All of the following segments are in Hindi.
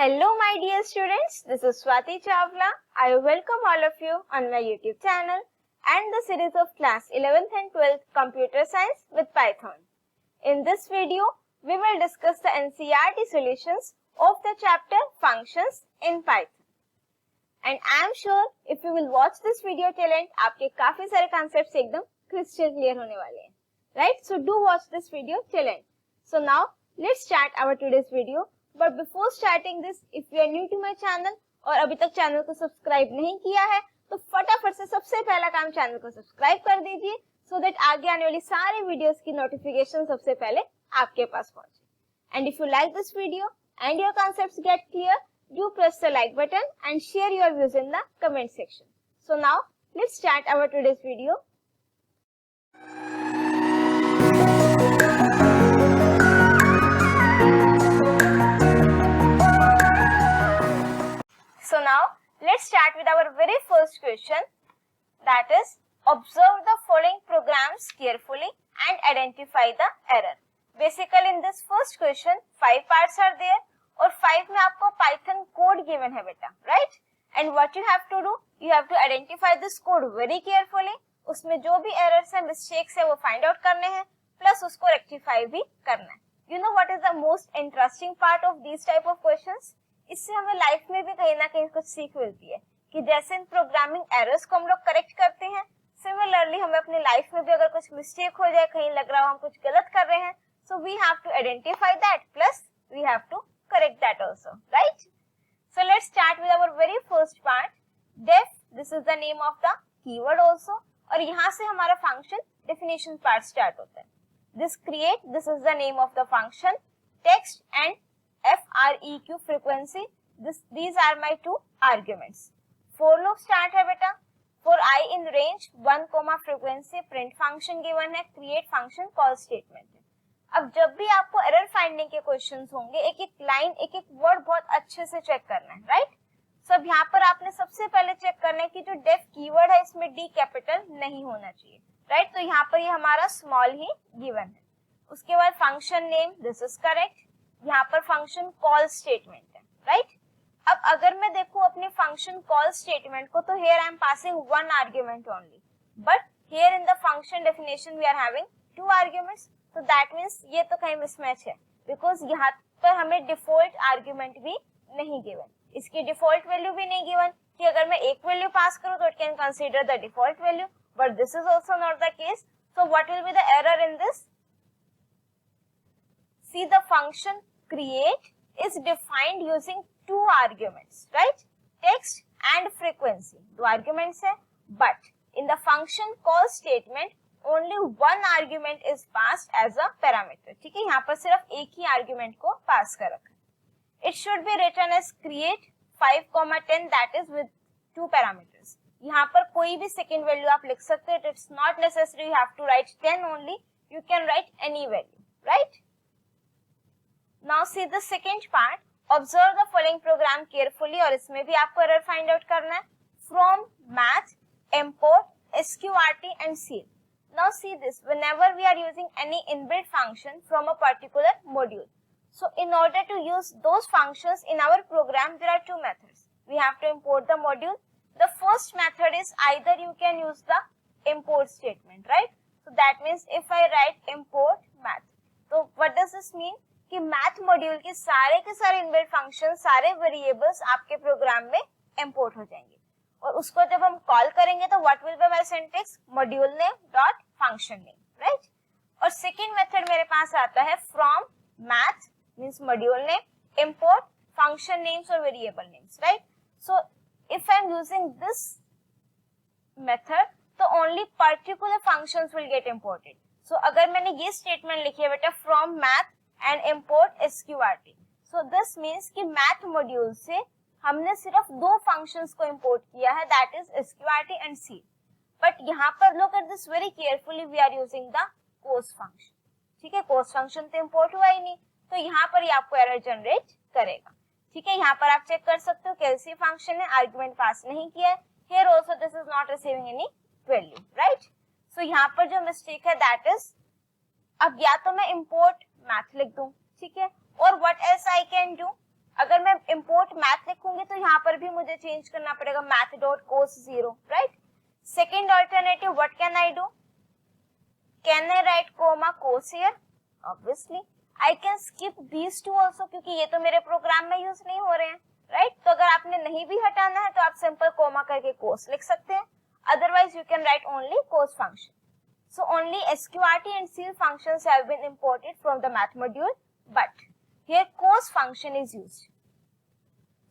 Hello my dear students, this is Swati Chawla. I welcome all of you on my YouTube channel and the series of class 11th and 12th Computer Science with Python. In this video, we will discuss the NCERT solutions of the chapter Functions in Python. And I am sure if you will watch this video till end, आपके काफी सारे concepts एकदम crystal clear होने वाले हैं. Right? So do watch this video till end. So now, let's start our today's video. But before starting this, if you are new to my channel और अभी तक चैनल को सब्सक्राइब नहीं किया है तो फटाफट से सबसे पहला काम चैनल को सब्सक्राइब कर दीजिए so that आगे आने वाली सारी वीडियोस की नोटिफिकेशन सबसे पहले आपके पास पहुंचे. And if you like this video and your concepts get clear, do press the like button and share your views in the comment section. So now let's start our today's video. So now let's start with our very first question, that is observe the following programs carefully and identify the error. Basically in this first question 5 parts are there और 5 में आपको Python code given है बेटा, right? And what you have to do, you have to identify this code very carefully. उसमें जो भी errors है, mistakes है वो find out करने हैं, plus उसको rectify भी करना है. You know what is the most interesting part of these type of questions? इससे हमें लाइफ में भी कहीं ना कहीं कुछ सीख मिलती है कि जैसे इन प्रोग्रामिंग एरर्स को हम लोग करेक्ट करते हैं, सिमिलरली हमें अपनी लाइफ में भी अगर कुछ मिस्टेक हो जाए, कहीं लग रहा हो हम कुछ गलत कर रहे हैं, so we have to identify that plus we have to correct that also, right? So let's start with our very first part. Def, this is the name of the keyword also, और यहाँ से हमारा फंक्शन डेफिनेशन पार्ट स्टार्ट होता है. This create, this is the name of the function. Text and FREQ frequency, these are my two arguments. For loop start है बेटा. For I in range 1 comma frequency print function given है, create function call statement है. अब जब भी आपको एरर फाइंडिंग के क्वेश्चंस होंगे, एक एक लाइन एक एक वर्ड बहुत अच्छे से चेक करना है, राइट? सो अब यहाँ पर आपने सबसे पहले चेक करना है कि जो डेफ कीवर्ड है इसमें डी कैपिटल नहीं होना चाहिए, राइट? तो यहाँ पर ये हमारा स्मॉल ही गिवन है. उसके बाद function name, this is correct. यहाँ पर फंक्शन कॉल स्टेटमेंट है, राइट? अब अगर मैं देखूं अपने फंक्शन कॉल स्टेटमेंट को, तो here I am passing one argument only, but here in the function definition we are having two arguments. तो दैट मींस ये तो कहीं मिसमैच है, बिकॉज यहाँ पर हमें डिफॉल्ट आर्ग्यूमेंट भी नहीं गिवन, इसकी डिफॉल्ट वैल्यू भी नहीं गिवन कि अगर मैं एक वैल्यू पास करूं तो it can consider the default value, but this is also not the case. So what will be the error in this? See, the function create is defined using two arguments, right? Text and frequency. दो arguments है, but in the function call statement only one argument is passed as a parameter. ठीक है, यहाँ पर सिर्फ एक ही argument को pass कर रखा है. It should be written as create 5,10, that is with two parameters. यहाँ पर कोई भी second value आप लिख सकते हो. It's not necessary you have to write 10 only. You can write any value, right? Now see the second part. Observe the following program carefully, और इसमें भी आपको error find out करना है. From math, import, sqrt and seal. Now see this. Whenever we are using any inbuilt function from a particular module, so in order to use those functions in our program, there are two methods. We have to import the module. The first method is either you can use the import statement, right? So that means if I write import math, so what does this mean? कि मैथ मॉड्यूल के सारे इनबिल्ट फंक्शन, सारे वेरिएबल्स आपके प्रोग्राम में इंपोर्ट हो जाएंगे, और उसको जब हम कॉल करेंगे तो what will be my syntax? Module name dot function name, right? और सेकंड मेथड मेरे पास आता है from math means module name, import function names और variable names, right? So if I am using this method तो only particular functions will get imported. सो अगर मैंने ये स्टेटमेंट लिखी है बेटा from math and import sqrt, so this means कि मैथ मॉड्यूल से हमने सिर्फ दो फंक्शंस को इंपोर्ट किया है, that is sqrt and seal. But यहाँ पर look at this very carefully, we are using the cos function. ठीक है, cos function तो इंपोर्ट हुआ ही नहीं, तो यहाँ पर ये आपको एरर जनरेट करेगा. ठीक है, यहाँ पर आप चेक कर सकते हो कैसी फंक्शन है, आर्गुमेंट पास नहीं किया है. Here also this is not receiving any value, right? So यहाँ पर जो मिस्टेक है that is, अब या तो मैं इंपोर्ट मैथ लिख दूं, ठीक है, और what else I can do, अगर मैं import math लिखूंगी तो यहाँ पर भी मुझे चेंज करना पड़ेगा math dot cos 0, right? Second alternative, what can I do? Can I write comma cos here? Obviously. I can skip these two also क्योंकि ये तो मेरे प्रोग्राम में यूज नहीं हो रहे हैं, राइट? तो अगर आपने नहीं भी हटाना है तो आप सिंपल कोमा करके cos लिख सकते हैं. Otherwise you can write only cos function. So only sqrt and ceil functions have been imported from the math module, but here cos function is used.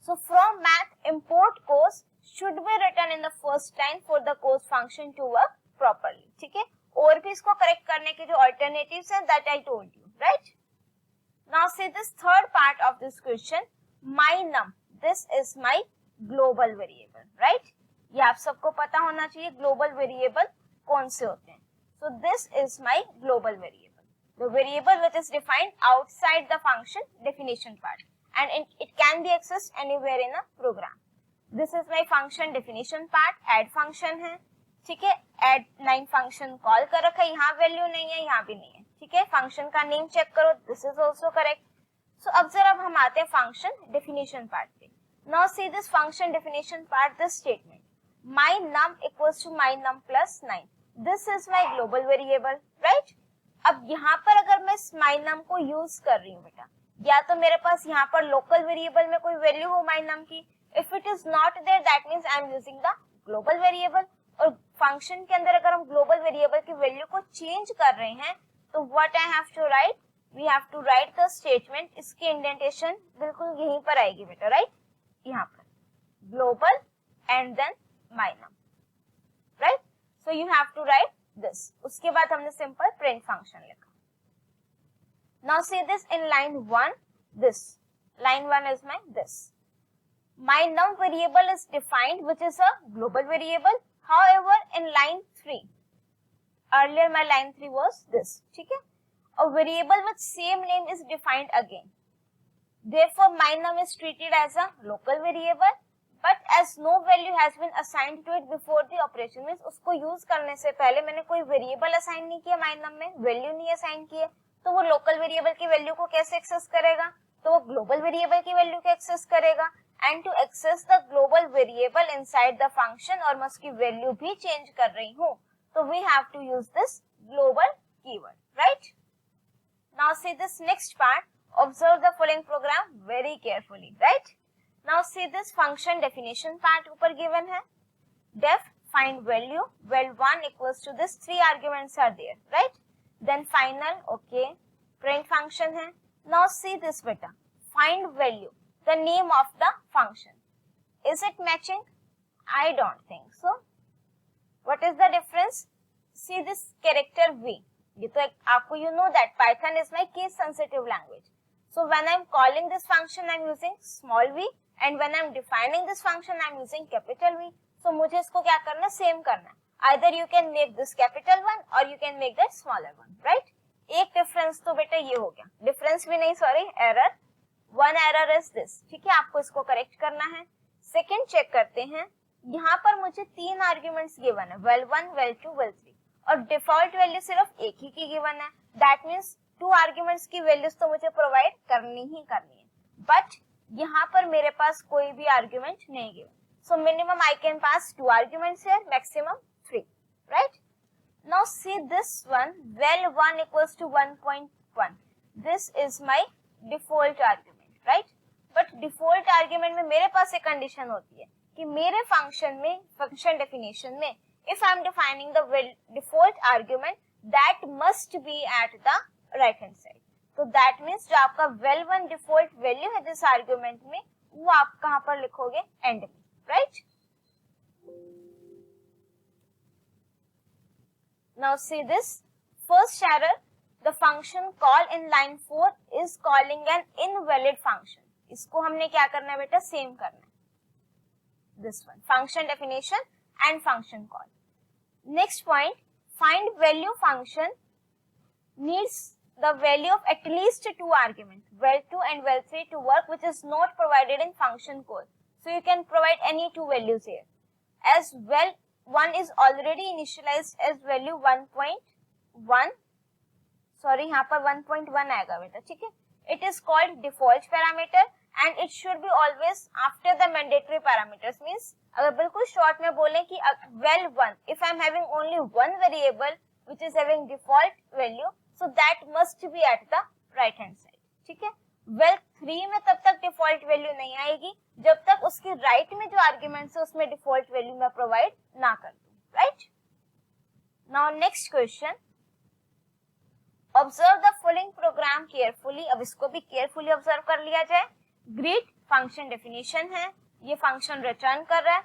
So from math, import cos should be written in the first line for the cos function to work properly. ठीक है? और भी इसको करेक्ट करने के जो alternatives हैं that I told you, right? Now see this third part of this question. My num. This is my global variable, right? ये आप सबको पता होना चाहिए global variable कौन से होते हैं. So this is my global variable. The variable which is defined outside the function definition part. And it can be accessed anywhere in a program. This is my function definition part. Add function है. ठीक है, add 9 फंक्शन कॉल कर रखा है, यहाँ वैल्यू नहीं है, यहाँ भी नहीं है. ठीक है, फंक्शन का नेम चेक करो, this is also correct. So अब जरा हम आते हैं फंक्शन डेफिनेशन पार्ट पे. Now see this function definition part, this statement my num equals to my num plus 9. This is my global variable, right? अब यहाँ पर अगर मैं माई नम को यूज कर रही हूँ बेटा, या तो मेरे पास यहाँ पर लोकल वेरिएबल में कोई वैल्यू हो माई नम की. If it is not there that means I am using the global variable. और फंक्शन के अंदर अगर हम ग्लोबल वेरिएबल की वैल्यू को चेंज कर रहे हैं तो what I have to write, we have to write the statement. इसकी इंडेंटेशन बिल्कुल यहीं पर आएगी बेटा, राइट? यहाँ पर global and then my num, right? So you have to write this. उसके बाद हमने सिंपल प्रिंट फंक्शन लिखा. Now see this in line 1, this line 1 is my this. My num variable is defined, which is a global variable. However, in line 3, earlier my line 3 was this. ठीक है? A variable with same name is defined again. Therefore, my num is treated as a local variable, but as no value has been assigned to it before the operation, means उसको use करने से पहले मैंने कोई variable assign नहीं किया my num में, value नहीं assign किए, तो वो local variable की value को कैसे access करेगा? तो वो global variable की value को access करेगा. And to access the global variable inside the function और मैं उसकी value भी change कर रही हूँ, तो we have to use this global keyword, right? Now see this next part. Observe the following program very carefully, right? Now see this function definition part ऊपर given है. Def find value, val1 equals to this 3 arguments are there, right? Then final, okay. Print function है. Now see this beta. Find value, the name of the function. Is it matching? I don't think so. What is the difference? See this character V. ये तो आपको you know that Python is my case sensitive language. So when I'm calling this function, I'm using small v, and when I'm defining this function, I'm using capital V. So मुझे इसको क्या करना है? Same करना है. Either you can make this capital one or you can make that smaller one, right? एक difference तो बेटा ये हो गया. Difference भी नहीं, sorry, error. One error is this. ठीक है, आपको इसको correct करना है. Second check करते हैं. यहाँ पर मुझे 3 arguments given है, val1, val2, val3, और default value सिर्फ एक ही की given है. That means 2 arguments की values तो मुझे provide करनी ही करनी है. But यहाँ पर मेरे पास कोई भी argument नहीं given. So minimum I can pass 2 arguments here, maximum 3, right? Now see this one, val1 equals to 1.1. This is my default argument, right? But default argument में मेरे पास एक condition होती है कि मेरे function में, function definition में, if I am defining the default argument, that must be at the right hand side. तो that means जो आपका val1 default value है जिस argument में, वो आप कहाँ पर लिखोगे? End में, right? Now see this first error. The function call in line 4 is calling an invalid function. इसको हमने क्या करना है बेटा? Same करना है. This one, function definition and function call. Next point, find value function needs the value of at least 2 arguments, val2 and val3 to work, which is not provided in function call. So you can provide any 2 values here. As val1 is already initialized as value 1.1. Sorry, यहाँ पर 1.1 आएगा बेटा, ठीक है? It is called default parameter and it should be always after the mandatory parameters. Means अगर बिल्कुल शॉर्ट में बोलें कि well 1, if I am having only one variable which is having default value, so that must be at the right hand side. ठीक है, well 3 में तब तक डिफॉल्ट वैल्यू नहीं आएगी जब तक उसकी राइट में जो आर्ग्यूमेंट्स है उसमें डिफॉल्ट वैल्यू मैं प्रोवाइड ना कर दूं. Right, now next question, observe the following programme carefully. अब इसको भी केयरफुली ऑब्जर्व कर लिया जाए. ग्रीट फंक्शन डेफिनेशन है, ये फंक्शन रिटर्न कर रहा है,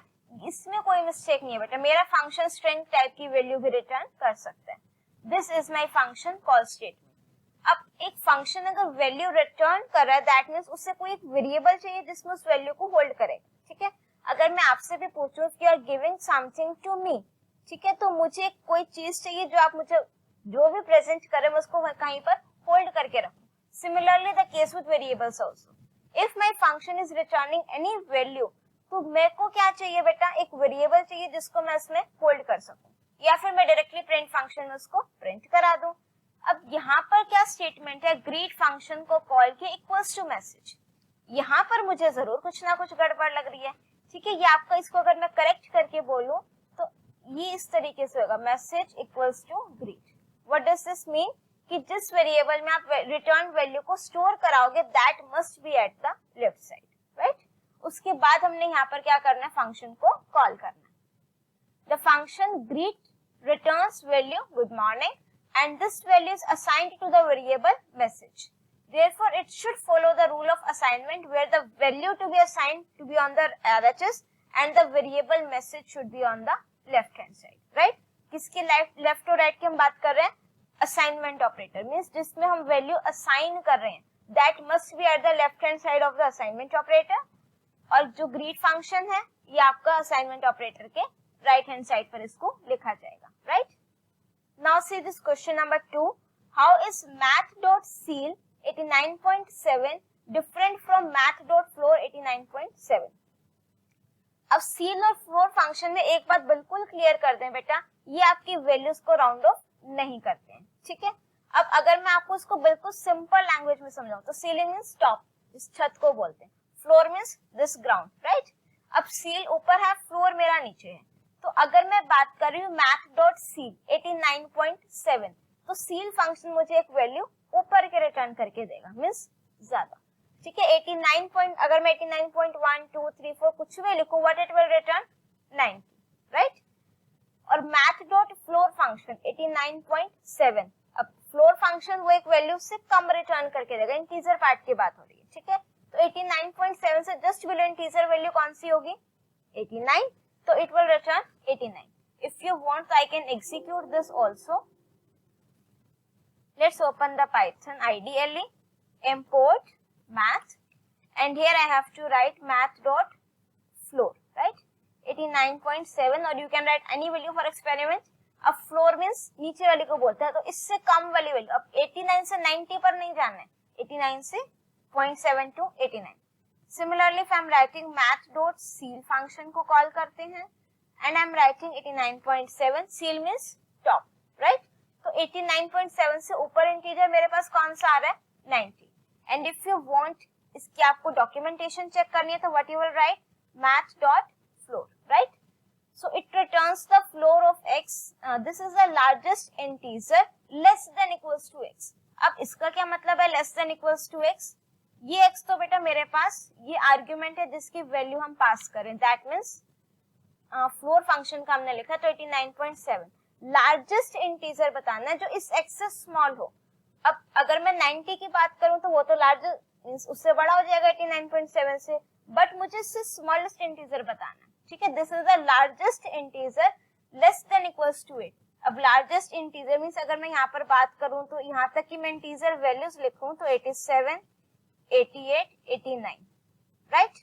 इसमें कोई मिस्टेक नहीं है बेटा. मेरा फंक्शन स्ट्रिंग टाइप की वैल्यू भी रिटर्न कर सकता है. This is my function call statement. अब एक फंक्शन अगर वैल्यू रिटर्न कर रहा है दैट मींस उससे कोई एक वेरिएबल चाहिए जिसमें उस वैल्यू को होल्ड करेगा. ठीक है, अगर मैं आपसे भी पूछूं कि you are giving something to me, ठीक है, तो मुझे कोई चीज चाहिए जो आप मुझे जो भी प्रेजेंट करें मैं उसको कहीं पर होल्ड करके रखूं. Similarly the case with variables also. If my function is returning any value, तो मेरे को क्या चाहिए बेटा, एक वेरिएबल चाहिए जिसको मैं इसमें होल्ड कर सकूं, या फिर मैं डायरेक्टली प्रिंट फंक्शन में उसको प्रिंट करा दूं. अब यहाँ पर क्या स्टेटमेंट है, ग्रीट फंक्शन को कॉल किया इक्वल्स टू मैसेज. यहाँ पर मुझे जरूर कुछ ना कुछ गड़बड़ लग रही है. ठीक है, ये आपका इसको अगर मैं करेक्ट करके बोलूं तो ये इस तरीके से होगा, message equals to greet. What does this mean कि जिस वेरिएबल में आप रिटर्न वैल्यू को स्टोर कराओगे that must be at the left side. Right, उसके बाद हमने यहाँ पर क्या करना है, फंक्शन को कॉल करना है. The function greet returns value good morning and this value is assigned to the variable message. Therefore, it should follow the rule of assignment where the value to be assigned to be on the RHS and the variable message should be on the left hand side. Right? किसके left और right की हम बात कर रहे हैं, assignment operator means जिसमें हम value assign कर रहे हैं that must be at the left hand side of the assignment operator. और जो greet function है ये आपका assignment operator के right hand side पर इसको लिखा जाएगा. Right? Now see this question number 2. How is math.ceil 89.7 different from math.floor 89.7? अब seal और floor फंक्शन में एक बात बिल्कुल क्लियर कर दें बेटा, ये आपकी वैल्यूज को राउंड ऑफ नहीं करते हैं. ठीक है, अब अगर मैं आपको इसको बिल्कुल सिंपल लैंग्वेज में समझाऊं तो सीलिंग मींस टॉप, इस छत को बोलते हैं. Floor means this ground. Right, अब सील ऊपर है, फ्लोर मेरा नीचे है. तो अगर मैं बात कर रही हूँ math.ceil 89.7, तो सील फंक्शन मुझे एक वैल्यू ऊपर के रिटर्न करके देगा, मींस ज्यादा. ठीक है, 89 अगर मैं 89.1 2 3 4 कुछ भी लिखूं, what it will return 90. Right, और math.floor फंक्शन 89.7, अब फ्लोर फंक्शन वो एक वैल्यू से कम रिटर्न करके देगा. इंटीजर पार्ट की बात हो रही है. ठीक है, तो 89.7 से जस्ट बिलो इंटीजर वैल्यू कौन सी होगी, 89, so it will return 89. If you want, I can execute this also. Let's open the Python IDE, import math, and here I have to write math.floor, right? 89.7, or you can write any value for experiment. अब floor means नीचे वाली को बोलता है, तो इससे कम वाली वैल्यू. अब 89 से 90 पर नहीं जाना है, 89 से 0.7 to 89. Similarly, if I am writing math.ceil function को कॉल करते हैं and I am writing 89.7, ceil means top, right? तो 89.7 से ऊपर इंटीजर मेरे पास कौन सा आ रहा है, 90. And if you want, इसकी आपको डॉक्यूमेंटेशन चेक करनी है तो what you will write, math.floor, right? So it returns the floor of x. This is the largest integer less than equals to x. अब इसका क्या मतलब है less than equals to x? ये x तो बेटा मेरे पास ये आर्ग्यूमेंट है जिसकी वैल्यू हम पास करें, दैट मींस फ्लोर फंक्शन का हमने लिखा तो 89.7. लार्जेस्ट इंटीजर बताना है जो इस x से स्मॉल हो. अब अगर मैं 90 की बात करूं तो वो तो लार्जेस्ट उससे बड़ा हो जाएगा 89.7 से, बट मुझे इससे स्मॉलेस्ट इंटीजर बताना है. ठीक है, this is the largest integer less than equals to 8. अब लार्जेस्ट इंटीजर मींस अगर मैं यहाँ पर बात करूं तो यहाँ तक कि मैं इंटीजर वैल्यूज लिखूं तो 87 88 89. राइट,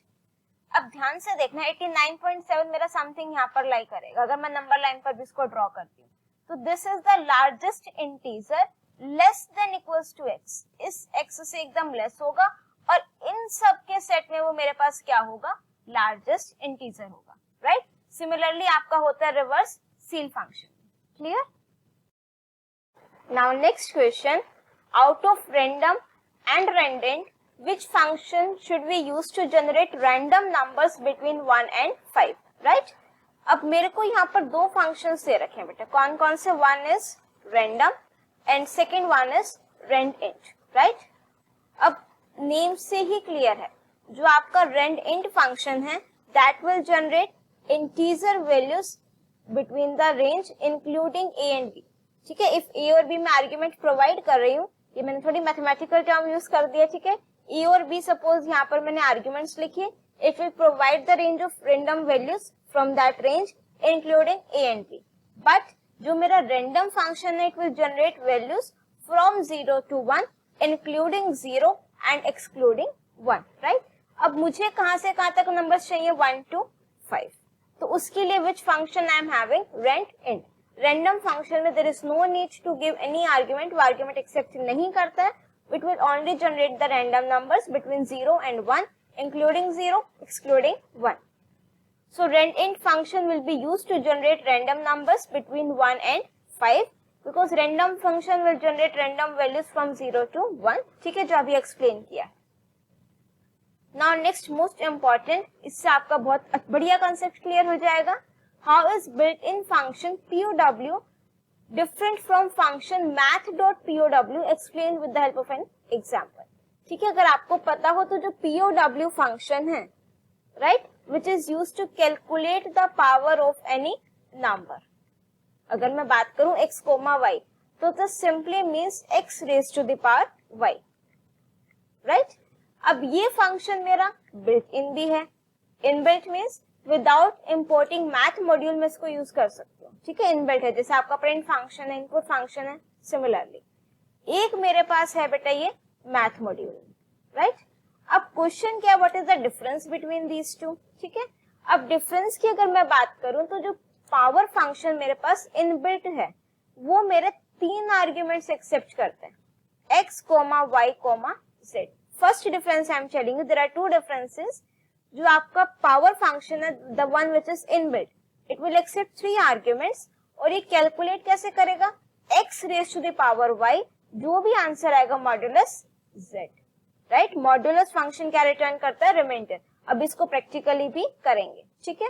अब ध्यान से देखना 89.7 मेरा समथिंग यहाँ पर लाई करेगा. अगर मैं नंबर लाइन पर भी इसको ड्रॉ करती हूँ तो this is the largest integer less than equals to x. इस x से एकदम लेस होगा और इन सब के सेट में वो मेरे पास क्या होगा, लार्जेस्ट इंटीजर होगा. राइट, सिमिलरली आपका होता है reverse ceil function. Clear? Now next question, out of random and randint which function should we use to generate random numbers between 1 and 5, right? अब मेरे को यहाँ पर दो फंक्शंस दे रखे हैं बेटा, कौन कौन से? One is random and second one is rand_int, right? अब नेम से ही क्लियर है, जो आपका rand_int फंक्शन है that will generate integer values between the range including a and b, ठीक है? इफ a और b में आर्ग्यूमेंट प्रोवाइड कर रही हूँ, ये मैंने थोड़ी मैथमेटिकल टर्म यूज कर दिया, ठीक है? a और b सपोज यहाँ पर मैंने आर्ग्यूमेंट्स लिखे, it will provide the range of random values from that range including a and b, but जो मेरा रैंडम फंक्शन है it will generate values from 0 to 1 including 0 and excluding 1, right? अब मुझे कहां से कहां तक नंबर्स चाहिए? 1 to 5, तो उसके लिए which function I am having? rand_int. Random function में there is no need to give any argument, वो आर्ग्यूमेंट एक्सेप्ट नहीं करता है, it will only generate the random numbers between 0 and 1 including 0 excluding 1. So rand_int function will be used to generate random numbers between 1 and 5 because random function will generate random values from 0 to 1, ठीक है? जो अभी एक्सप्लेन किया. Now next most important, इससे आपका बहुत बढ़िया कंसेप्ट क्लियर हो जाएगा. How is built-in function POW different from function math.pow explained with the help of an example, ठीक है? अगर आपको पता हो तो जो POW फंक्शन है, right, which is used to calculate the power of any number. अगर मैं बात करूं x, y, तो this simply means x raised to the power y, right? अब ये फंक्शन मेरा बिल्ट इन भी है, inbuilt means without importing math module में इसको यूज कर सकते हो, ठीक है? इनबिल्ट है, जैसे आपका प्रिंट फंक्शन है, इनपुट फंक्शन है, सिमिलरली एक मेरे पास है बेटा ये मैथ मॉड्यूल, राइट? अब क्वेश्चन क्या, what is the difference between these to, ठीक है? अब डिफरेंस की अगर मैं बात करूं तो जो पावर फंक्शन मेरे पास इनबिल्ट है वो मेरे तीन आर्ग्यूमेंट्स एक्सेप्ट करते हैं, x, y, z. First difference I am telling you, there are two differences. जो आपका पावर फंक्शन है, the one which is inbuilt, it will accept three arguments और ये कैलकुलेट कैसे करेगा? x raise to the power y, जो भी आंसर आएगा modulus z, right? Modulus function क्या रिटर्न करता है? रिमाइंडर. अब इसको प्रैक्टिकली भी करेंगे, ठीक है?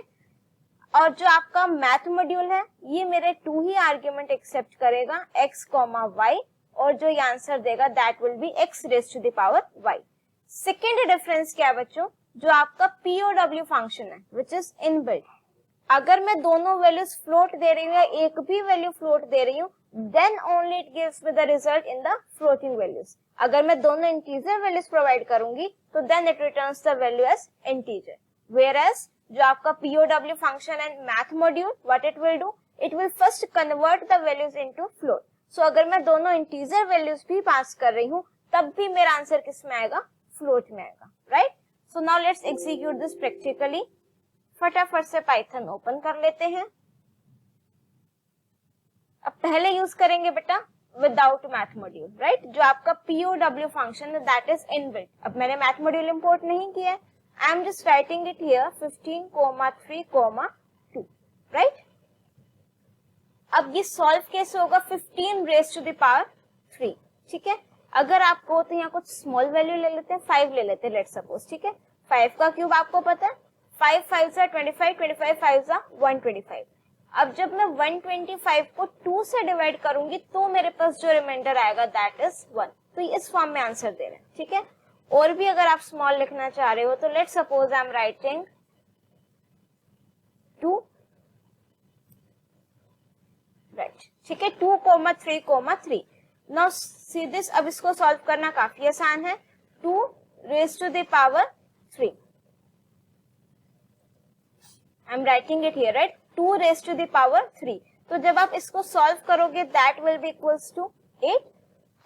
और जो आपका मैथ मॉड्यूल है ये मेरे टू ही आर्ग्यूमेंट एक्सेप्ट करेगा, x, y, और जो ये आंसर देगा that will be x raise to the power y. Second difference क्या है बच्चों? जो आपका POW फंक्शन है विच इज इनबिल्ट, अगर मैं दोनों वैल्यूज फ्लोट दे रही हूँ या एक भी वैल्यू फ्लोट दे रही हूँ, then only it gives me the result in the floating values. अगर मैं दोनों इंटीजर वैल्यूज प्रोवाइड करूंगी तो then it returns the value as integer. Whereas जो आपका POW function and math module, what it will do, it will first convert the values into float. So अगर मैं दोनों इंटीजर वैल्यूज भी पास कर रही हूँ तब भी मेरा आंसर किस में आएगा? फ्लोट में आएगा, right? So now let's execute this practically. फटाफट से पाइथन ओपन कर लेते हैं. अब पहले यूज करेंगे बेटा विदाउट मैथ मॉड्यूल, राइट? जो आपका POW फंक्शन है दैट इज इनबिल्ट. अब मैंने मैथ मॉड्यूल इंपोर्ट नहीं किया है, I am just writing it here 15,3,2, right? अब ये सॉल्व कैसे होगा? 15 रेज टू द पावर 3, ठीक है? अगर आपको तो यहाँ कुछ स्मॉल वैल्यू ले लेते हैं, 5 ले लेते हैं लेट्स सपोज, ठीक है? 5 का क्यूब आपको पता है, 5 5 25, 25 5 125. अब जब मैं 125 को 2 से डिवाइड करूंगी तो मेरे पास जो रिमाइंडर आएगा दैट इज 1. तो इस फॉर्म में आंसर दे रहे हैं, ठीक है? और भी अगर आप स्मॉल लिखना चाह रहे हो तो let's suppose I am writing 2, right, ठीक है? 2,3,3. Now see this. अब इसको सॉल्व करना काफी आसान है. 2 raise to the power 3, I am writing it here, right? 2 raise to the power 3. तो जब आप इसको सॉल्व करोगे that will be equals to 8.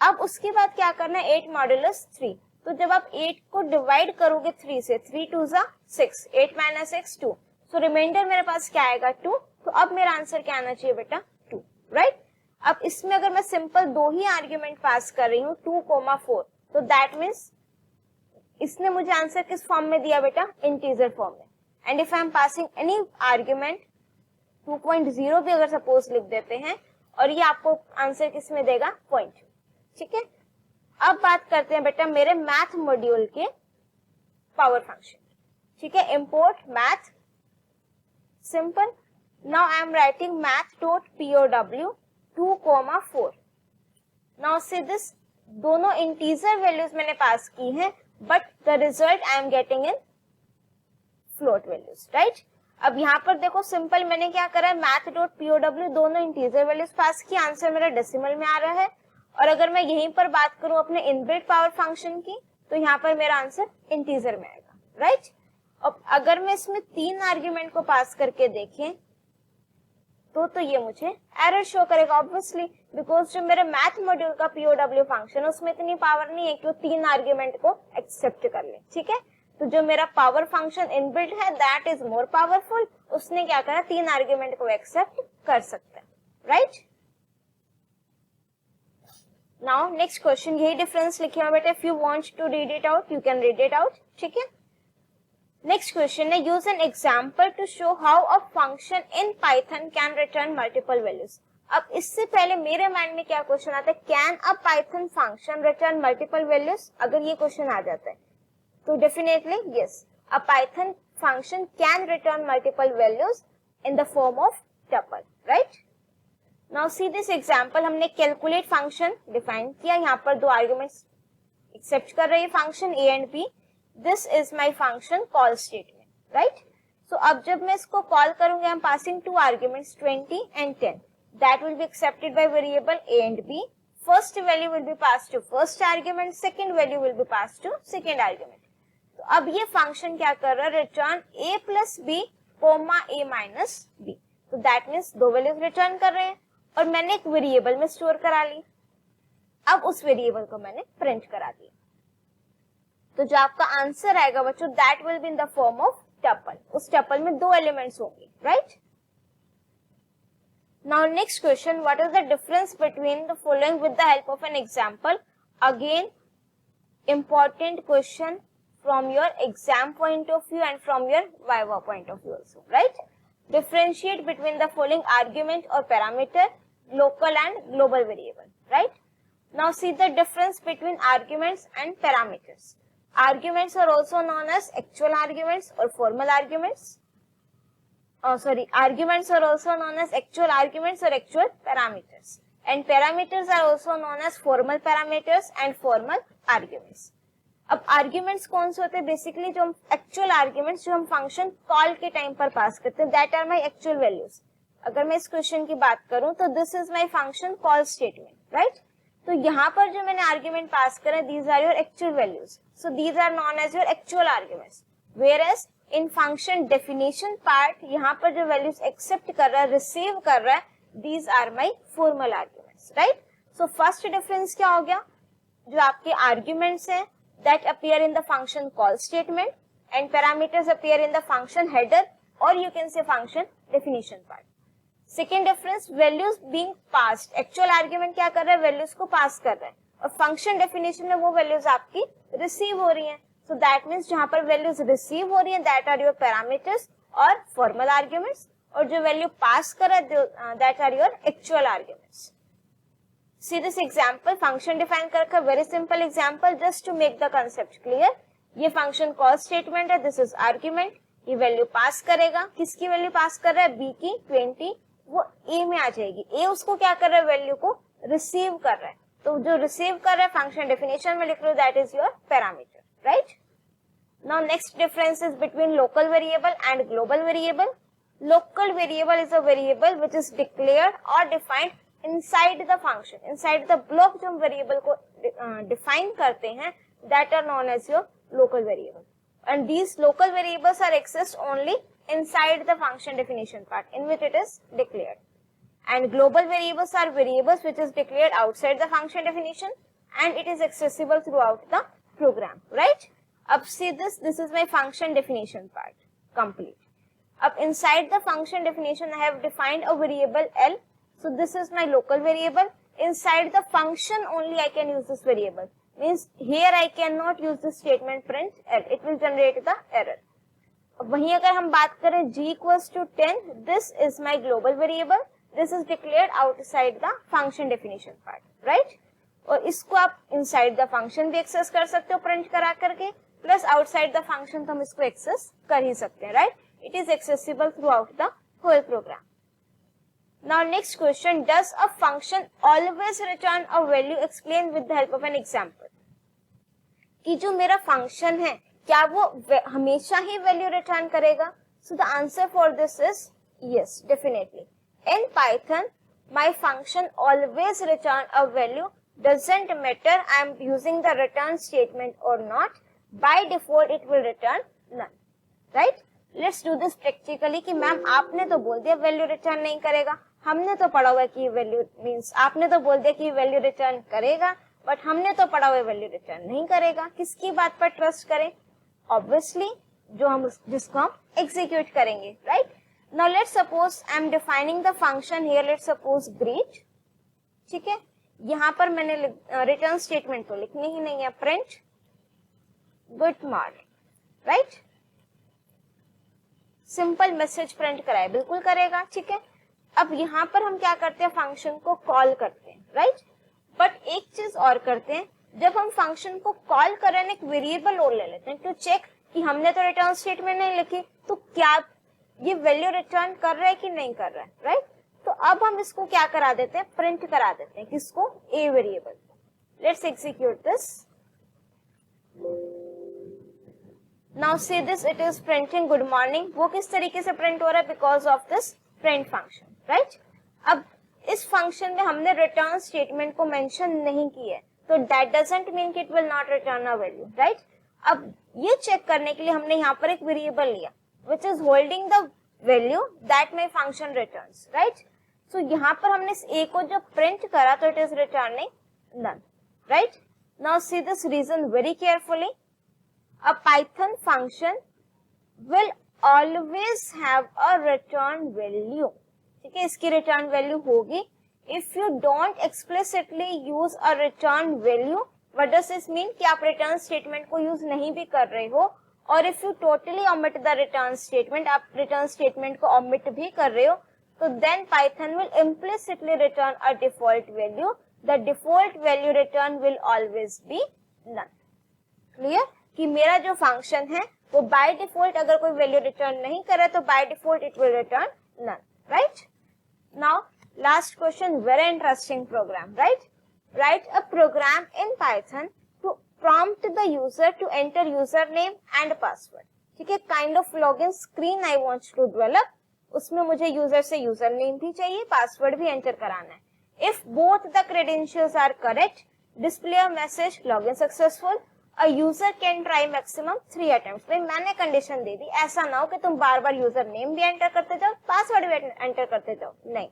अब उसके बाद क्या करना है? 8 मॉड्यूलस 3. तो जब आप 8 को डिवाइड करोगे 3 से, 3 2 6, 8 माइनस x 2, सो रिमाइंडर मेरे पास क्या आएगा? 2. तो अब मेरा आंसर क्या आना चाहिए बेटा? 2, राइट? अब इसमें अगर मैं सिंपल दो ही आर्ग्यूमेंट पास कर रही हूँ 2, 4, तो दैट मीन्स इसने मुझे आंसर किस फॉर्म में दिया बेटा? इंटीजर फॉर्म में. And if I am passing any argument 2.0 भी अगर सपोज लिख देते हैं और ये आपको आंसर किस में देगा? 0.2, ठीक है? अब बात करते हैं बेटा मेरे मैथ मॉड्यूल के पावर फंक्शन, ठीक है। Import math, simple. Now I am writing math dot POW 2,4। Now see this, दोनों इंटीजर वैल्यूज मैंने पास की हैं, but the result I am getting in float values, right. अब यहाँ पर देखो सिंपल मैंने क्या करा है, मैथ डॉट POW दोनों इंटीजर वैल्यूज पास की, आंसर मेरा डेसिमल में आ रहा है। और अगर मैं यहीं पर बात करूं अपने इनबिल्ट पावर फंक्शन की, तो यहाँ पर मेरा आंसर इंटीजर में आएगा, राइट। अब अगर मैं इसमें 3 आर्ग्यूमेंट को पास करके देखें तो ये मुझे एरर शो करेगा ऑब्वियसली, बिकॉज जो मेरे मैथ मॉड्यूल का POW फंक्शन है उसमें इतनी पावर नहीं है कि वो 3 आर्ग्यूमेंट को एक्सेप्ट कर ले, ठीक है। तो जो मेरा पावर फंक्शन इनबिल्ट है दैट इज मोर पावरफुल, उसने क्या करा 3 आर्ग्यूमेंट को एक्सेप्ट कर सकता है, राइट। नाउ नेक्स्ट क्वेश्चन, यही डिफरेंस लिखे हुआ बेटा, if you want to read it out you can read it out, ठीक है। नेक्स्ट क्वेश्चन है, use an example to show how a function in Python can return multiple values. अब इससे पहले मेरे माइंड में क्या क्वेश्चन आता है, can a Python function return multiple values. अगर ये क्वेश्चन आ जाता है तो definitely yes, a Python function can return multiple values in the form of tuple, right. Now see this example, हमने कैलकुलेट फंक्शन डिफाइन किया, यहाँ पर 2 आर्गुमेंट्स एक्सेप्ट कर रही है function a and b। This is my function call statement, right. So अब जब मैं इसको कॉल करूंगी, I am passing 2 arguments 20 and 10, that will be accepted by variable a and b। First value will be pass to first argument, second value will be pass to second argument. तो अब ये फंक्शन क्या कर रहा है, return a plus b comma a minus b। तो दैट मीन्स 2 वैल्यूज रिटर्न कर रहे हैं और मैंने एक वेरिएबल में स्टोर करा ली। अब उस वेरिएबल को मैंने प्रिंट करा दिया, तो जो आपका आंसर आएगा बच्चों that will be in the form of tuple. उस टपल में 2 एलिमेंट्स होंगे, right. Now next question, what is the difference between the following with the help of an example. Again important question from your exam point of view and from your viva point of view also, right. Differentiate between the following argument or parameter, local and global variable, right? Now see the difference between arguments and parameters. Arguments are also known as actual arguments or formal arguments. Arguments are also known as actual arguments or actual parameters. And parameters are also known as formal parameters and formal arguments. अब आर्ग्यूमेंट्स कौन से होते हैं, बेसिकली जो एक्चुअल आर्ग्यूमेंट्स जो हम फंक्शन कॉल के टाइम पर पास करते हैं, that are my actual values. अगर मैं इस क्वेश्चन की बात करूं तो this is my function call statement, right. तो यहाँ पर जो मैंने आर्ग्यूमेंट पास करे these are your actual values, so these are known as your actual arguments. Whereas in function definition part, यहाँ पर जो वैल्यूज एक्सेप्ट कर रहा है, रिसीव कर रहा है, these are my formal arguments, right. So first difference क्या हो गया, जो आपके आर्ग्यूमेंट्स हैं that appear in the function call statement and parameters appear in the function header or you can say function definition part. Second difference, values being passed. Actual argument क्या कर रहा है, values को pass कर रहा है, और function definition में वो values आपकी receive हो रही हैं। So that means जहाँ पर values receive हो रही हैं that are your parameters और formal arguments, और जो value pass कर रहा है that are your actual arguments. See this example, function define कर रखा, very simple example just to make the concept clear. ये function call statement है, this is argument, ये value pass करेगा, किसकी value pass कर रहा है, b की 20, वो a में आ जाएगी। a उसको क्या कर रहा है, value को receive कर रहा है, तो जो receive कर रहा है function definition में लिख लो that is your parameter, right? Now next difference is between local variable and global variable. Local variable is a variable which is declared or defined inside the function, inside the block जो हम वेरिएबल को डिफाइन करते हैं, that are known as your local variable, and these local variables are accessed only inside the function definition part in which it is declared, and global variables are variables which is declared outside the function definition and it is accessible throughout the program, right? अब see this is my function definition part complete. Up inside the function definition I have defined a variable L. So this is my local variable. Inside the function only I can use this variable. Means here I cannot use this statement print L. It will generate the error. अब वहीं अगर हम बात करें g equals to 10, this is my global variable. This is declared outside the function definition part, right? और इसको आप इनसाइड द फंक्शन भी एक्सेस कर सकते हो प्रिंट करा करके, प्लस आउटसाइड द फंक्शन तो हम इसको एक्सेस कर ही सकते हैं, right? It is accessible throughout the whole program. Now next question, does a function always return a value? Explain with the help of an example. कि जो मेरा फंक्शन है क्या वो हमेशा ही वैल्यू रिटर्न करेगा? So the answer for this is yes, definitely. In Python, my function always return a value. Doesn't matter I am using the return statement or not. By default it will return none. Right? Let's do this practically. कि मैम आपने तो बोल दिया वैल्यू रिटर्न नहीं करेगा, हमने तो पढ़ा हुआ कि वैल्यू मींस आपने तो बोल दिया कि वैल्यू रिटर्न करेगा, बट हमने तो पढ़ा हुआ वैल्यू रिटर्न नहीं करेगा. किसकी बात पर ट्रस्ट करें? ऑब्वियसली जो हम जिसको हम एग्जीक्यूट करेंगे, right? Now let's suppose I M defining the function here, let's suppose greet. ठीक है, यहाँ पर मैंने रिटर्न स्टेटमेंट तो लिखनी ही नहीं है, print good morning, right? Simple message print कराए, बिल्कुल करेगा. ठीक है, अब यहाँ पर हम क्या करते हैं, फंक्शन को कॉल करते हैं, राइट? बट एक चीज और करते हैं, जब हम फंक्शन को कॉल करें एक वेरिएबल और ले लेते हैं टू चेक कि हमने तो रिटर्न स्टेटमेंट नहीं लिखी, तो क्या ये वैल्यू रिटर्न कर रहा है कि नहीं कर रहा है, राइट? तो अब हम इसको क्या करा देते हैं, प्रिंट करा देते हैं. किसको? A variable. Let's execute this. Now see this, it is printing good morning. वो किस तरीके से प्रिंट हो रहा है? Because of this print function, right? अब इस फंक्शन में हमने रिटर्न स्टेटमेंट को मेंशन नहीं किया है, तो दैट डजंट मीन कि it will not return a value, right? अब ये चेक करने के लिए हमने यहाँ पर एक वेरिएबल लिया which is holding the value that my function returns, right? So यहाँ पर हमने इस ए को जब प्रिंट करा तो it is returning none, right? Now see this reason very carefully. A Python function will always have a return value. ठीक है, इसकी रिटर्न वैल्यू होगी. If you don't explicitly use a return value, what does this mean? कि आप रिटर्न स्टेटमेंट को यूज नहीं भी कर रहे हो, और if you totally omit the return statement, आप रिटर्न स्टेटमेंट को omit भी कर रहे हो, तो then Python will implicitly return a default value. The default value return will always be none. Clear? कि मेरा जो फंक्शन है वो बाय डिफॉल्ट अगर कोई वैल्यू रिटर्न नहीं करे तो by default it will return none, right? Now last question, very interesting program, right? Write a program in Python to prompt the user to enter user name and password. ठीक है, kind of login screen I want to develop. उसमें मुझे यूजर से यूजर नेम भी चाहिए, पासवर्ड भी एंटर कराना है. If both the credentials are correct, display a message login successful. A user can try maximum 3 attempts. भाई मैंने कंडीशन दे दी, ऐसा ना हो कि तुम बार बार यूजर नेम भी एंटर करते जाओ, पासवर्ड भी एंटर करते जाओ. नहीं,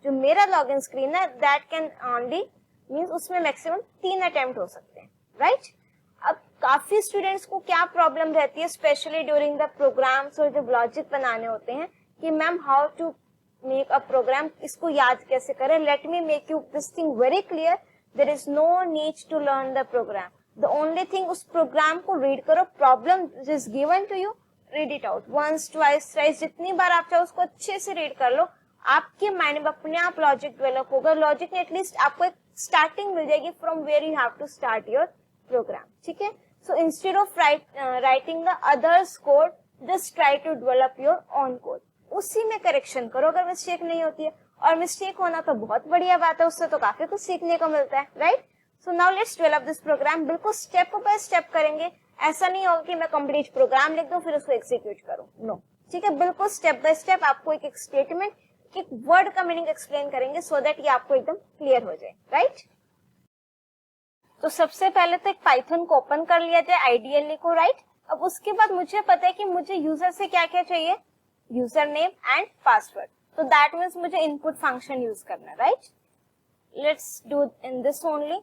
जो मेरा लॉगिन स्क्रीन है दैट कैन ओनली मींस उसमें मैक्सिमम 3 अटेम्प्ट हो सकते हैं, राइट? अब काफी स्टूडेंट्स को क्या प्रॉब्लम रहती है, स्पेशली ड्यूरिंग द प्रोग्राम्स और जब लॉजिक बनाने होते हैं, कि ma'am how to make a program, इसको याद कैसे करें. Let me make you this thing very clear. There is no need to learn the program. The only thing, उस प्रोग्राम को रीड करो, problem is given to you, read it out once, twice, thrice, जितनी बार आप चाहो उसको अच्छे से रीड कर लो. आपके माइंड में अपने आप लॉजिक डेवलप होगा. लॉजिक में एटलीस्ट आपको एक स्टार्टिंग मिल जाएगी from where you have to start your program. ठीक है, so instead of writing the others code, just try to develop your own code. उसी में करेक्शन करो अगर मिस्टेक नहीं होती है, और मिस्टेक होना तो बहुत बढ़िया बात है, उससे तो काफी कुछ सीखने को मिलता है, right? So now let's develop this program. बिल्कुल स्टेप बाय स्टेप करेंगे. ऐसा नहीं होगा कि मैं कंप्लीट प्रोग्राम लिख दूं फिर उसको एग्जीक्यूट करूं, नो. ठीक है, बिल्कुल स्टेप बाय स्टेप आपको एक स्टेटमेंट, एक वर्ड का मीनिंग एक्सप्लेन करेंगे सो दैट ये आपको एकदम क्लियर हो जाए, राइट? तो सबसे पहले तो एक पाइथन को ओपन कर लिया जाए आइडियली को, राइट? अब उसके बाद मुझे पता है कि मुझे यूजर से क्या क्या चाहिए, यूजर नेम एंड पासवर्ड. तो दैट मीन्स मुझे इनपुट फंक्शन यूज करना, right? Let's do in this only.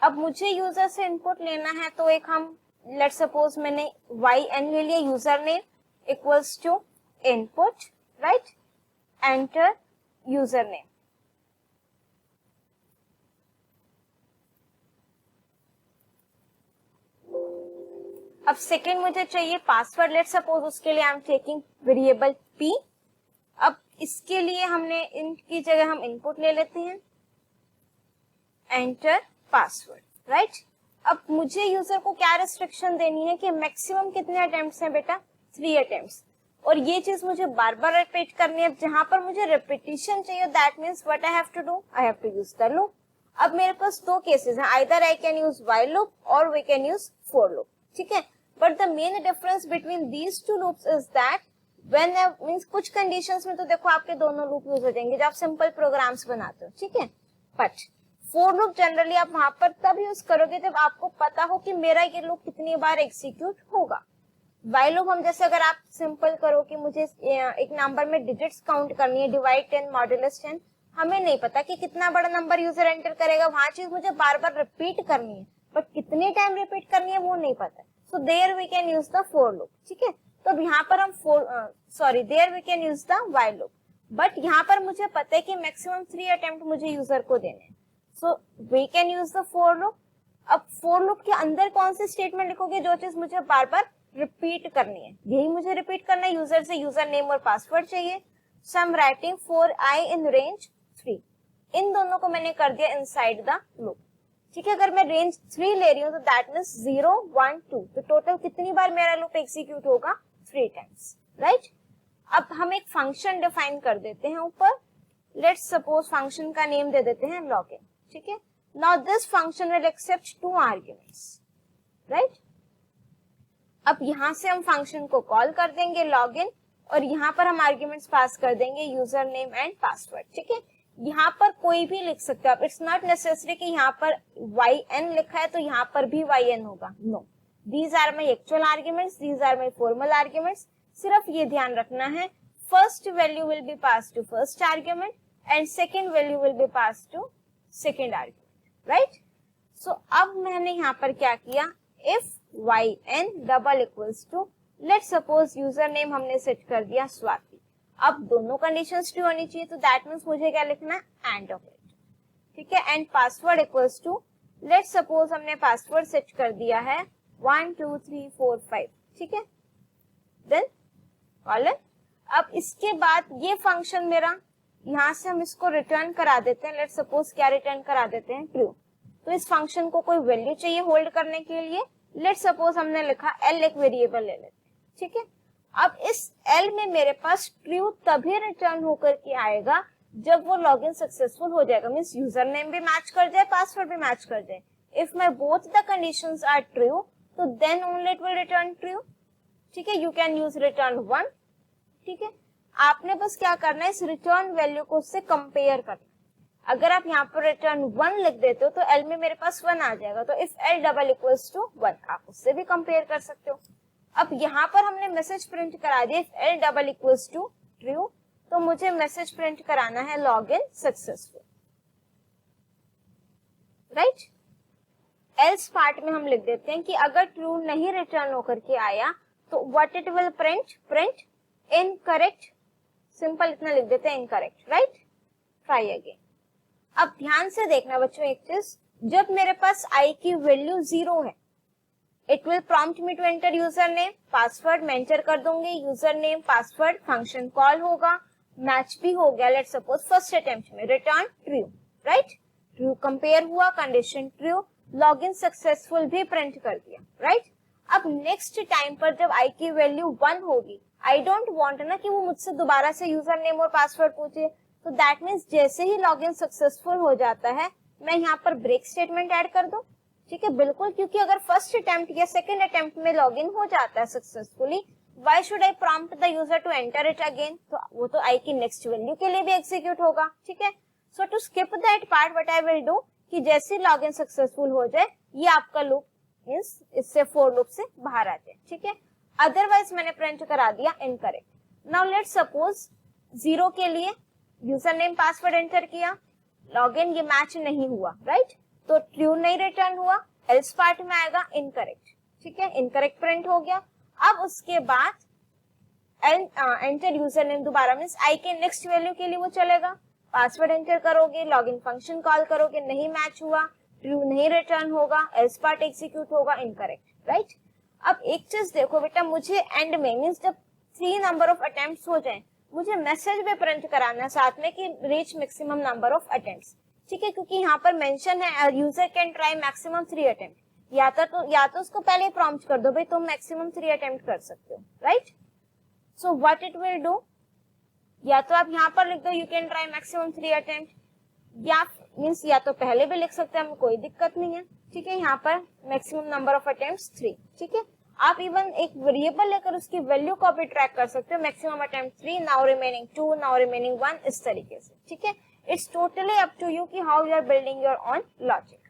अब मुझे यूजर से इनपुट लेना है, तो एक हम लेट्स सपोज मैंने yn ले लिया, user name equals to input, right? Enter user name. अब सेकेंड मुझे चाहिए पासवर्ड. लेट्स सपोज उसके लिए I am taking variable p. अब इसके लिए हमने इनकी जगह हम इनपुट ले लेते हैं, एंटर पासवर्ड, राइट। अब मुझे यूजर को क्या रिस्ट्रिक्शन देनी है कि मैक्सिमम कितने अटेम्प्ट्स हैं बेटा, 3 अटेम्प्ट्स, और ये चीज मुझे बार बार रिपीट करनी है। जहां पर मुझे रिपीटिशन चाहिए, that means what I have to do, I have to use the loop. अब मेरे पास दो केसेस हैं, either I can use while loop और we can use for loop, ठीक है। But the main difference between these two loops is that when means कुछ कंडीशंस में तो देखो आपके दोनों लूप यूज हो जाएंगे जब आप सिंपल प्रोग्राम्स बनाते हो, ठीक है। बट फॉर लूप जनरली आप वहां पर तब यूज करोगे जब आपको पता हो कि मेरा ये लूप कितनी बार एग्जीक्यूट होगा। व्हाइल लूप हम जैसे अगर आप सिंपल करो कि मुझे एक नंबर में डिजिट्स काउंट करनी है, डिवाइड 10 मॉड्यूलस 10, हमें नहीं पता कि कितना बड़ा नंबर यूजर एंटर करेगा, वहां चीज मुझे बार बार रिपीट करनी है, बट कितने टाइम रिपीट करनी है वो नहीं पता। So there we can use the for loop, ठीक है। तो यहाँ पर हम there we can use the while loop, but यहाँ पर मुझे पता है कि मैक्सिमम 3 अटेम्प्ट मुझे यूजर को देने हैं, so we can use the for loop. अब फॉर लूप के अंदर कौन सी स्टेटमेंट लिखोगे, जो चीज मुझे बार बार रिपीट करनी है, यही मुझे रिपीट करना है। यूजर से यूजर नेम और पासवर्ड चाहिए, so I am writing for I in range 3, इन दोनों को मैंने कर दिया इनसाइड द लूप, ठीक है। अगर मैं रेंज 3 ले रही हूँ तो दैट मीन्स 0 1 2, तो टोटल कितनी बार मेरा लूप एग्जीक्यूट होगा, 3 टाइम्स, राइट। अब हम एक फंक्शन डिफाइन कर देते हैं ऊपर, लेट्स सपोज फंक्शन का नेम दे देते हैं लॉगिन, ठीक है। Now this function will accept 2 arguments, right. अब यहां से हम फंक्शन को कॉल कर देंगे लॉगिन, और यहाँ पर हम आर्ग्यूमेंट्स पास कर देंगे यूजर नेम एंड पासवर्ड, ठीक है। यहाँ पर कोई भी लिख सकते हो आप, इट्स नॉट नेसेसरी कि यहाँ पर yn लिखा है तो यहाँ पर भी yn होगा, no. These are my actual arguments, these are my formal arguments. सिर्फ ये ध्यान रखना है, first value will be pass to first argument and second value will be pass to second argument, right. So अब मैंने यहाँ पर क्या किया, if yn double equals to, let's suppose user name हमने सेट कर दिया स्वाति। अब दोनों कंडीशंस ट्रू होनी चाहिए, तो दैट मीन्स मुझे क्या लिखना है, एंड ऑपरेटर, ठीक है। And password equals to, let's suppose हमने पासवर्ड सेट कर दिया है 1 2 3 4 5, ठीक है। Then colon. अब इसके बाद ये फंक्शन मेरा, यहाँ से हम इसको रिटर्न करा देते हैं, लेट्स सपोज क्या रिटर्न करा देते हैं, ट्रू। तो इस फंक्शन को कोई वैल्यू चाहिए होल्ड करने के लिए, लेट्स सपोज हमने लिखा l, एक वेरिएबल ले लेते हैं, ठीक है। अब इस l में मेरे पास ट्रू तभी रिटर्न होकर के आएगा जब वो लॉगिन सक्सेसफुल हो जाएगा, मींस यूजर नेम भी मैच कर जाए, पासवर्ड भी मैच कर जाए। If my both the conditions are true, तो then only it will return true, ठीक है। यू कैन यूज रिटर्न 1, ठीक है। आपने बस क्या करना है, इस रिटर्न वैल्यू को उससे कंपेयर करना। अगर आप यहाँ पर रिटर्न 1 लिख देते हो तो l में मेरे पास 1 आ जाएगा, तो if l double equals to 1, आप उससे भी कंपेयर कर सकते हो। अब यहाँ पर हमने मैसेज प्रिंट करा दिया, if l double equals to true, तो मुझे मैसेज प्रिंट कराना है login successful, right. Else part में हम लिख देते हैं कि अगर ट्रू नहीं रिटर्न होकर के आया तो what it will print incorrect, simple इतना लिख देते हैं, इनकरेक्ट, राइट। Try again. अब ध्यान से देखना बच्चों एक चीज, जब मेरे पास i की वैल्यू 0 है, it will prompt me to enter user name, password मैं एंटर कर दूंगी, user name password, function call होगा, मैच भी हो गया, लेट्स सपोज फर्स्ट अटेम्प्ट में, return true, right. True compare हुआ, कंडीशन ट्रू, लॉगिन सक्सेसफुल भी प्रिंट कर दिया, राइट। अब नेक्स्ट टाइम पर जब i की वैल्यू 1 होगी, आई डोंट वांट ना कि वो मुझसे दोबारा से यूजर नेम और पासवर्ड पूछे, तो दैट मीन्स जैसे ही लॉगिन सक्सेसफुल हो जाता है मैं यहाँ पर ब्रेक स्टेटमेंट ऐड कर दूं, ठीक है, बिल्कुल। क्योंकि अगर फर्स्ट अटेम्प्ट या सेकंड अटेम्प्ट में लॉगिन हो जाता है successfully, why should I prompt the user to enter it again, तो वो तो आई की नेक्स्ट वैल्यू के लिए भी एग्जीक्यूट होगा, ठीक है। So to skip that part what I will do, कि जैसे लॉगिन सक्सेसफुल हो जाए ये आपका लूप मींस इससे फॉर लूप से बाहर आ जाए, ठीक है। अदरवाइज मैंने प्रिंट करा दिया इनकरेक्ट। नाउ लेट्स सपोज 0 के लिए यूजर नेम पासवर्ड एंटर किया, लॉगिन ये मैच नहीं हुआ, राइट, तो ट्रू नहीं रिटर्न हुआ, एल्स पार्ट में आएगा इनकरेक्ट, ठीक है, इनकरेक्ट प्रिंट हो गया। अब उसके बाद एंटर यूजर नेम दोबारा मींस आई के नेक्स्ट वैल्यू के लिए वो चलेगा, पासवर्ड एंटर करोगे, लॉगिन फंक्शन कॉल करोगे, नहीं मैच हुआ, ट्रू नहीं रिटर्न होगा, एल्स पार्ट एग्जीक्यूट होगा, इनकरेक्ट, राइट। अब एक चीज देखो बेटा, मुझे एंड में मींस जब 3 नंबर ऑफ अटेम्प्ट्स हो जाए, मुझे मैसेज भी प्रिंट कराना है साथ में कि reach maximum number of attempts. ठीक है, क्योंकि यहाँ पर मेंशन है user can try maximum 3 attempt, या तो उसको पहले प्रॉम्प्ट कर दो भाई तुम मैक्सिमम 3 अटेम्प्ट कर सकते हो, right. So what it will do, या तो आप यहाँ पर लिख दो you can try maximum 3 attempt, या मीन्स या तो पहले भी लिख सकते हैं, हमें कोई दिक्कत नहीं है, ठीक है। यहाँ पर मैक्सिमम नंबर ऑफ अटेम्प्ट्स 3, ठीक है। आप इवन एक वेरिएबल लेकर उसकी वैल्यू को भी ट्रैक कर सकते हो, maximum attempt 3, now remaining 2, now remaining 1, इस तरीके से, ठीक है। It's totally up to you कि how you are building your own logic.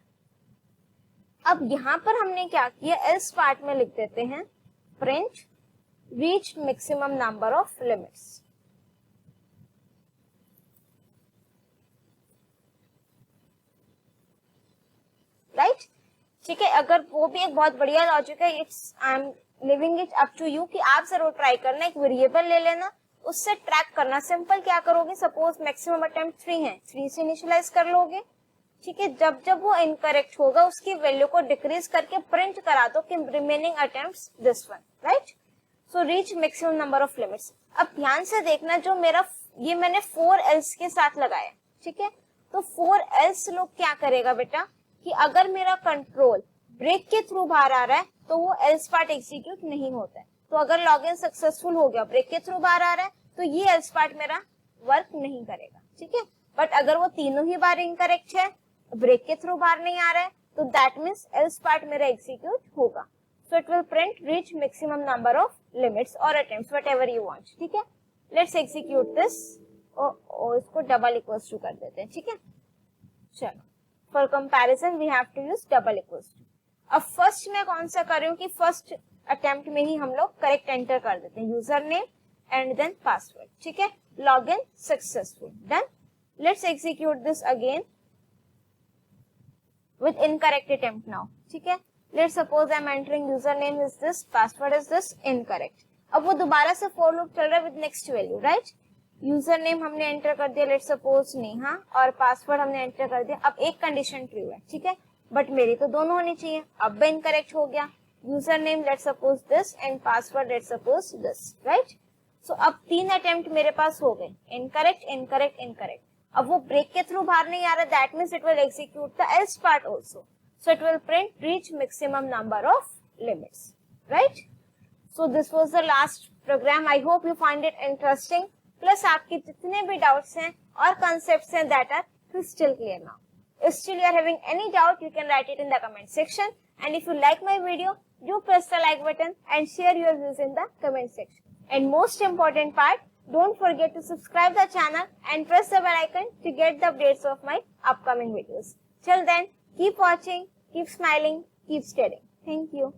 अब यहाँ पर हमने क्या किया, एल्स पार्ट में लिख देते हैं print reach maximum number of limits, right, ठीक है। अगर वो भी एक बहुत बढ़िया लॉजिक है, it's I am leaving it up to you कि आप जरूर ट्राई करना, एक वेरिएबल ले लेना, उससे ट्रैक करना। सिंपल क्या करोगे, सपोज मैक्सिमम अटेम्प्ट 3 है, 3 से इनिशियलाइज कर लोगे, ठीक है। जब जब वो इनकरेक्ट होगा उसकी वैल्यू को डिक्रीज करके प्रिंट करा दो कि remaining attempts this one, right. So reach maximum number of limits. अब ध्यान से देखना, जो मेरा ये मैंने 4 एल्स के साथ लगाया, ठीक है। तो 4 एल्स लोग क्या करेगा बेटा कि अगर मेरा कंट्रोल ब्रेक के थ्रू बाहर आ रहा है तो वो एल्स पार्ट एग्जीक्यूट नहीं होता है। तो अगर लॉगिन सक्सेसफुल हो गया, ब्रेक के थ्रू बाहर आ रहा है, तो ये एल्स पार्ट मेरा वर्क नहीं करेगा, ठीक है। बट अगर वो तीनों ही बार इनकरेक्ट है, ब्रेक के थ्रू बाहर नहीं आ रहा है, तो दैट मीन्स एल्स पार्ट मेरा एग्जीक्यूट होगा। सो it will print reach maximum number of limits और अटेम्प्ट्स व्हाटएवर यू वांट, ठीक है। लेट्स एग्जीक्यूट दिस, और इसको डबल इक्वल्स टू कर देते हैं, ठीक है। चलो, for comparison we have to use double equals to. अब फर्स्ट में कौन सा कर रही हूँ कि फर्स्ट अटेम्प्ट में ही हम लोग करेक्ट एंटर कर देते हैं, user name and then password, ठीक है। Login successful, done. Let's execute this again with incorrect attempt now, ठीक है। Let's suppose I'm entering username is this, password is this, incorrect। अब वो दोबारा से for loop चल रहा है with next value, right। Username हमने एंटर कर दिया, लेट्स सपोज नेहा, और पासवर्ड हमने एंटर कर दिया। अब एक कंडीशन ट्रू है, ठीक है, बट मेरी तो दोनों होनी चाहिए। अब भी इनकरेक्ट हो गया, username let's suppose this and password let's suppose this, right. So अब 3 अटेम्प्ट मेरे पास हो गए, इनकरेक्ट इनकरेक्ट इनकरेक्ट। अब वो ब्रेक के थ्रू बाहर नहीं आ रहा, that means it will execute the else part also, so it will print reach maximum number of limits, right. So this was the last program. I hope you find it interesting, plus आपके जितने भी डाउट्स हैं और कॉन्सेप्ट्स हैं that are crystal clear now. If still you are having any doubt, you can write it in the comment section. And if you like my video, do press the like button and share your views in the comment section. And most important part, don't forget to subscribe the channel and press the bell icon to get the updates of my upcoming videos. Till then, keep watching, keep smiling, keep studying. Thank you.